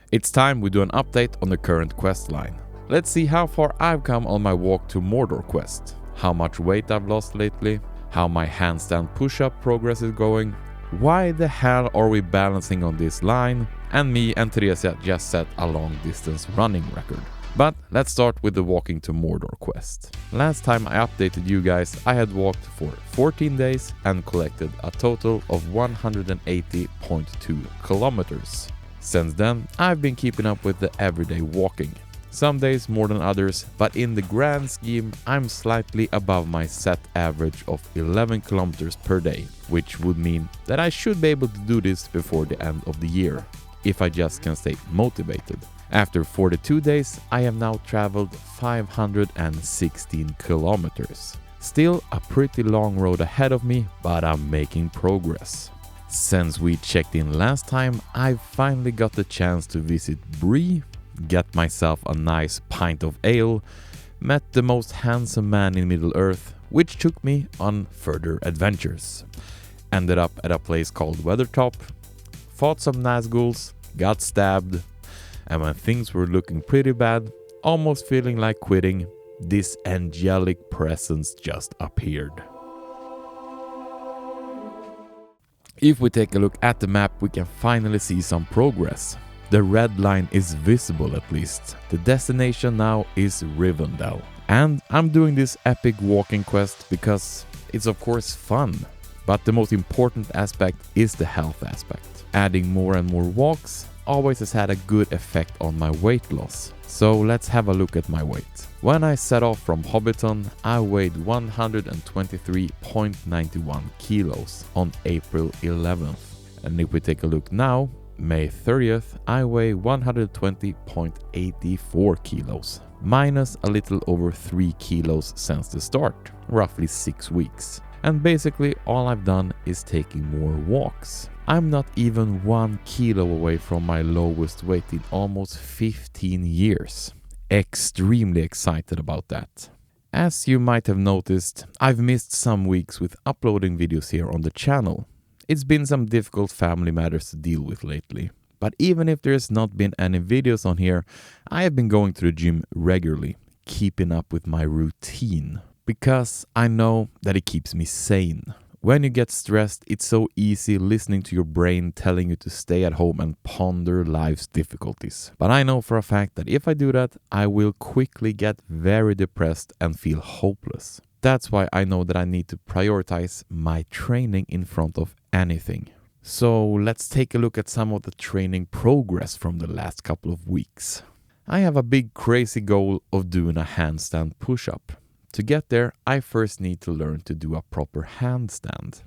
It's time we do an update on the current quest line. Let's see how far I've come on my walk to Mordor quest, how much weight I've lost lately, how my handstand push-up progress is going, why the hell are we balancing on this line, and me and Teresia just set a long distance running record. But let's start with the walking to Mordor quest. Last time I updated you guys, I had walked for 14 days and collected a total of 180.2 kilometers. Since then, I've been keeping up with the everyday walking. Some days more than others, but in the grand scheme, I'm slightly above my set average of 11 kilometers per day, which would mean that I should be able to do this before the end of the year, if I just can stay motivated. After 42 days, I have now traveled 516 kilometers. Still a pretty long road ahead of me, but I'm making progress. Since we checked in last time, I've finally got the chance to visit Bree, get myself a nice pint of ale, met the most handsome man in Middle-earth, which took me on further adventures. Ended up at a place called Weathertop, fought some Nazguls, got stabbed, and when things were looking pretty bad, almost feeling like quitting, this angelic presence just appeared. If we take a look at the map, we can finally see some progress. The red line is visible at least. The destination now is Rivendell. And I'm doing this epic walking quest because it's of course fun. But the most important aspect is the health aspect. Adding more and more walks always has had a good effect on my weight loss. So let's have a look at my weight. When I set off from Hobbiton, I weighed 123.91 kilos on April 11th. And if we take a look now, May 30th, I weigh 120.84 kilos, minus a little over 3 kilos since the start, roughly 6 weeks. And basically all I've done is taking more walks. I'm not even 1 kilo away from my lowest weight in almost 15 years. Extremely excited about that. As you might have noticed, I've missed some weeks with uploading videos here on the channel. It's been some difficult family matters to deal with lately. But even if there's not been any videos on here, I have been going to the gym regularly, keeping up with my routine. Because I know that it keeps me sane. When you get stressed, it's so easy listening to your brain telling you to stay at home and ponder life's difficulties. But I know for a fact that if I do that, I will quickly get very depressed and feel hopeless. That's why I know that I need to prioritize my training in front of anything. So let's take a look at some of the training progress from the last couple of weeks. I have a big crazy goal of doing a handstand push-up. To get there, I first need to learn to do a proper handstand.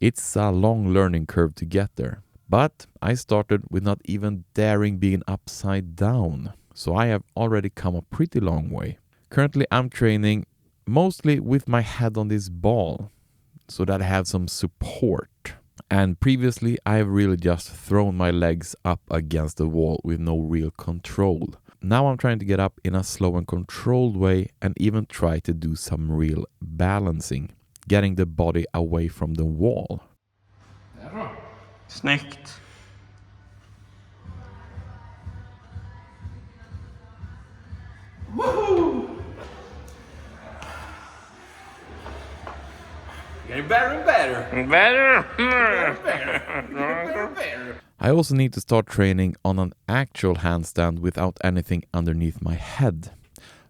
It's a long learning curve to get there, but I started with not even daring being upside down, so I have already come a pretty long way. Currently I'm training mostly with my head on this ball, so that I have some support. And previously I have really just thrown my legs up against the wall with no real control. Now I'm trying to get up in a slow and controlled way and even try to do some real balancing, getting the body away from the wall. Snyggt. Woohoo! Getting better and better. Better. I also need to start training on an actual handstand without anything underneath my head.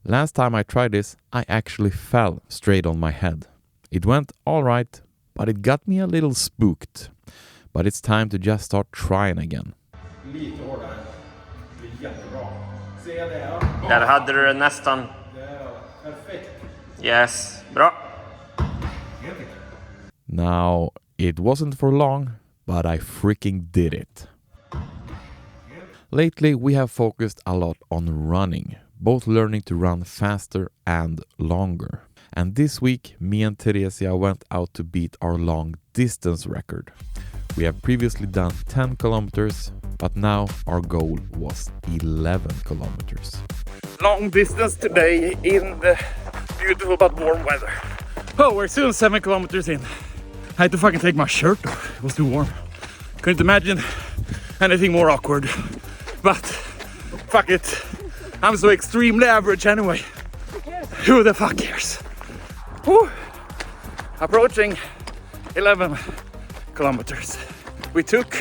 Last time I tried this, I actually fell straight on my head. It went alright, but it got me a little spooked. But it's time to just start trying again. Lite hårdare. Det är jättebra. Se det. Där hade du det nästan. Perfekt. Yes, bra. Now, it wasn't for long, but I freaking did it. Lately, we have focused a lot on running, both learning to run faster and longer. And this week, me and Teresia went out to beat our long distance record. We have previously done 10 kilometers, but now our goal was 11 kilometers. Long distance today in the beautiful but warm weather. Oh, we're soon 7 kilometers in. I had to fucking take my shirt off. It was too warm. Couldn't imagine anything more awkward But fuck it. I'm so extremely average anyway. Who the fuck cares? Whew. Approaching 11 kilometers. We took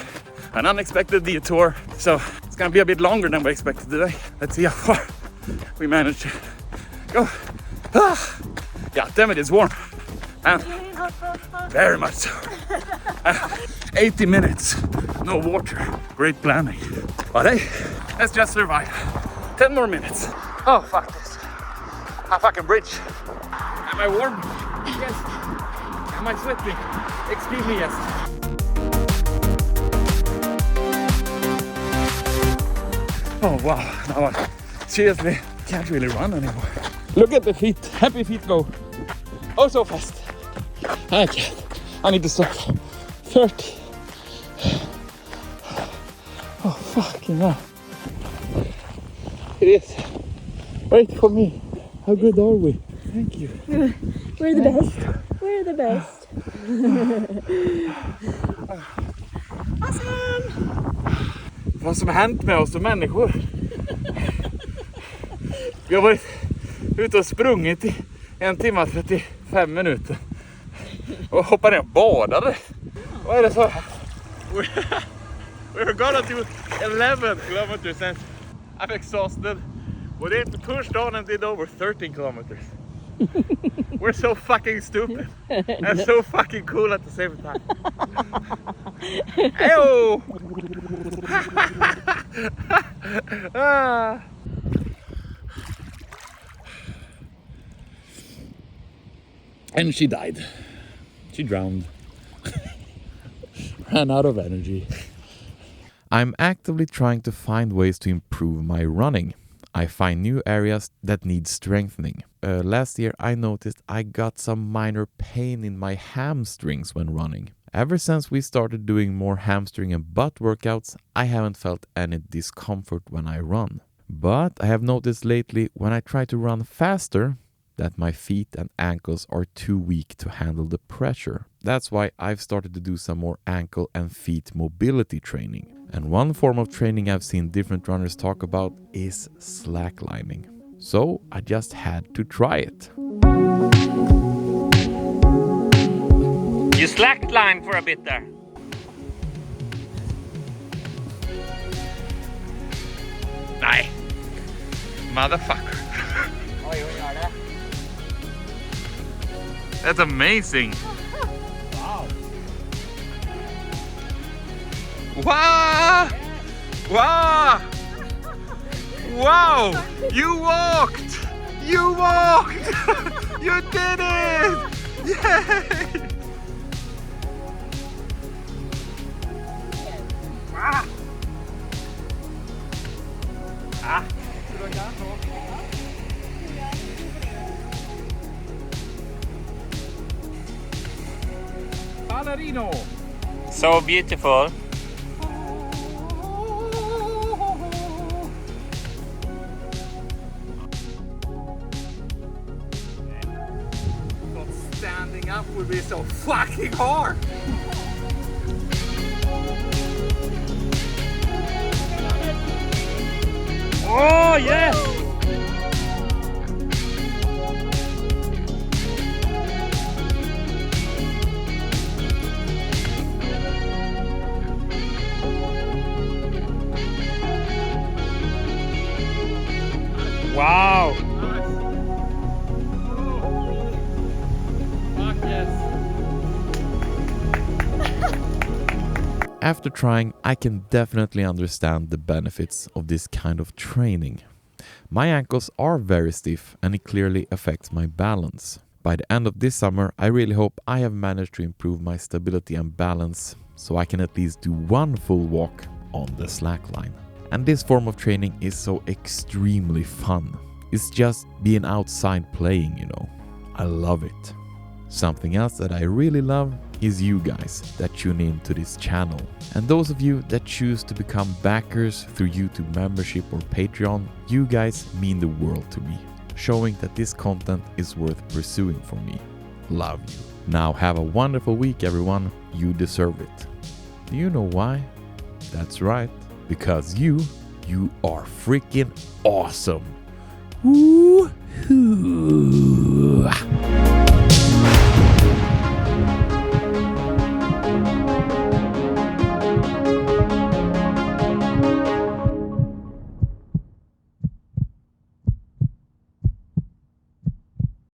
an unexpected detour, so it's gonna be a bit longer than we expected today. Let's see how far we manage to go. Yeah, damn it, it's warm. And very much so. 80 minutes, no water. Great planning. But hey, let's just survive. 10 more minutes. Oh, fuck this. A fucking bridge. Am I warm? Yes. Am I sweating? Extremely yes. Oh wow, now I seriously can't really run anymore. Look at the feet, happy feet go. Oh, so fast. I can't. I need to stop. 30. Oh, fucking hell. It is. Wait for me. How good are we? Thank you. We're the best. We're the best. Awesome! Vad som har hänt med oss som människor. Vi har varit ute och sprungit i 1 timme och 35 minuter. Och hoppade ner och badade. Vad är det så? We're gonna do 11 kilometers and I'm exhausted. We didn't pushed on and did over 13 kilometers. We're so fucking stupid and so fucking cool at the same time. Eyo! And she died. She drowned. Ran out of energy. I'm actively trying to find ways to improve my running. I find new areas that need strengthening. Last year I noticed I got some minor pain in my hamstrings when running. Ever since we started doing more hamstring and butt workouts, I haven't felt any discomfort when I run. But I have noticed lately when I try to run faster that my feet and ankles are too weak to handle the pressure. That's why I've started to do some more ankle and feet mobility training. And one form of training I've seen different runners talk about is slacklining. So I just had to try it. You slackline for a bit there. Nej. Motherfucker. Oj, hon gör det. That's amazing. Wow. Wow! Wow! Wow! You walked! You walked! You did it! Yay! Ah! Ah! Ballerino! So beautiful. Standing up would be so fucking hard! Oh, yes! Wow! Fuck yes! After trying, I can definitely understand the benefits of this kind of training. My ankles are very stiff and it clearly affects my balance. By the end of this summer, I really hope I have managed to improve my stability and balance so I can at least do one full walk on the slackline. And this form of training is so extremely fun. It's just being outside playing, you know. I love it. Something else that I really love is you guys that tune in to this channel. And those of you that choose to become backers through YouTube membership or Patreon, you guys mean the world to me, showing that this content is worth pursuing for me. Love you. Now have a wonderful week, everyone. You deserve it. Do you know why? That's right, because you you are freaking awesome. Woohoo!